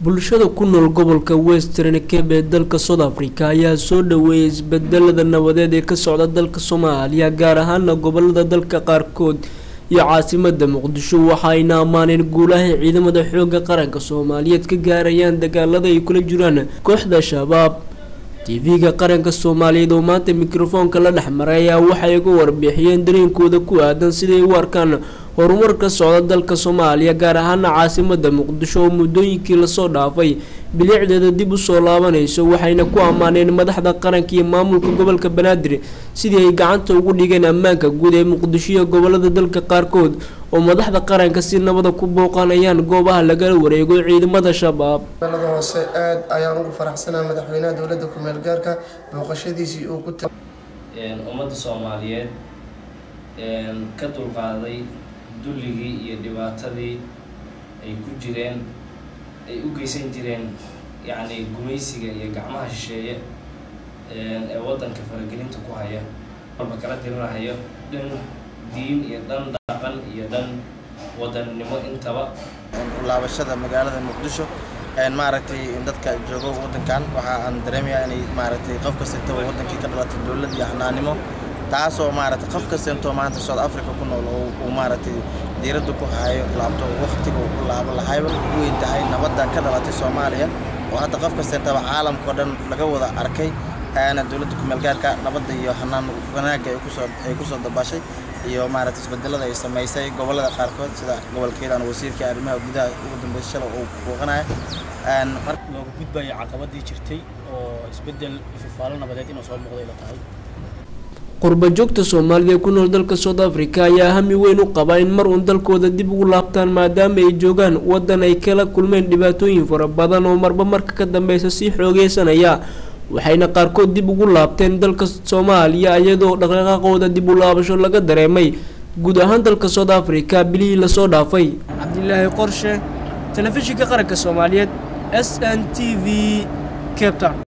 bulshada ku nool gobolka Western Cape ee dalka South Africa ayaa soo dhaweeyay isbedelada nabadeed ee ka socda dalka Soomaaliya gaar ahaan gobolada dalka qaarkood iyo caasimadda Muqdisho waxayna amaaneen guulaha ciidamada xoogga qaranka Soomaaliyeed ka gaarayaan dagaalada ay kula jiraan kooxda shabaab. TV-ga qaranka Soomaaliyeed oo maanta mikrofoonka la dhaxmaray ayaa waxay uga warbixiyeen dareenkooda ku aadan sidii ay u arkaan horumarka socda dalka Soomaaliya gaar ahaan caasimadda Muqdisho oo muddooyinkii la soo dhaafay bilicdeeda dib u soo laabanayso waxayna ku amaaneen madaxda qaranka iyo maamulka gobolka Banaadir sidii ay gacanta ugu dhigeen ammaanka guud ee Muqdisho iyo gobolada dalka qaarkood oo madaxda qaranka si nabad ku booqanayaan goobaha laga wareego ciidamada shabaab. hoose aad ayaan ugu faraxsanahay madaxweynaha dawladda ku meel gaarka booqashadiisii uu ku ummadda Soomaaliyeed ka dulqaaday dulligii iyo dhibaatadii ay ku jireen ay u geysan jireen yani gumaysiga iyo gacmaha shisheeye ee wadanka faragelinta ku haya walba kala diranayo dhan diin iyo dhan dhaqan iyo dhan wadannimo intaba laabashada magaalada Muqdisho maaragtay in dadka joogo wadankan waxa aan dareemayaa inay maaragtay qof kasta wadankii ka dhalatay dawlad iyo xanaanimo taasoo maaragtay qof kasta maanta South Africa ku nool oo maaragtay diiradda ku hayo laabto waqtiga uu laaban lahaay uu intahay nabadda ka dhalatay Soomaaliya oo hadda qof kasta caalamka oo dhan laga wada arkay dawladda ku meel gaarka nabadda iyo xanaan wanaagga ay ku soo dabashay iyo maaragtay isbedelada ay sameysay gobolada qaarkood sida gobolkeeda wasiirka arrimaha gudaha ugu dambeysay oo booqanaya marka loo gudbay caqabadii jirtay oo isbedel ifafaalo nabadeed inuu soo muuqday la tahay. qurba joogta Soomaaliya ku nool dalka South Africa ayaa hami weyn u qaba in mar uun dalkooda dib ugu laabtaan maadaama ay joogaan wadan ay kala kulmeen dhibaatooyin fara badan oo marba marka ka dambaysa si xoogeysanaya waxayna qaarkood dib ugu laabteen dalka Soomaaliya iyadoo dhaqdhaqaaqooda dib u laabasho laga dareemay guud ahaan dalka South Africa bilii la soo dhaafay. Cabdillaahi Qorshe, telefishinka qaranka Soomaaliyeed, SNTV, Cape Town.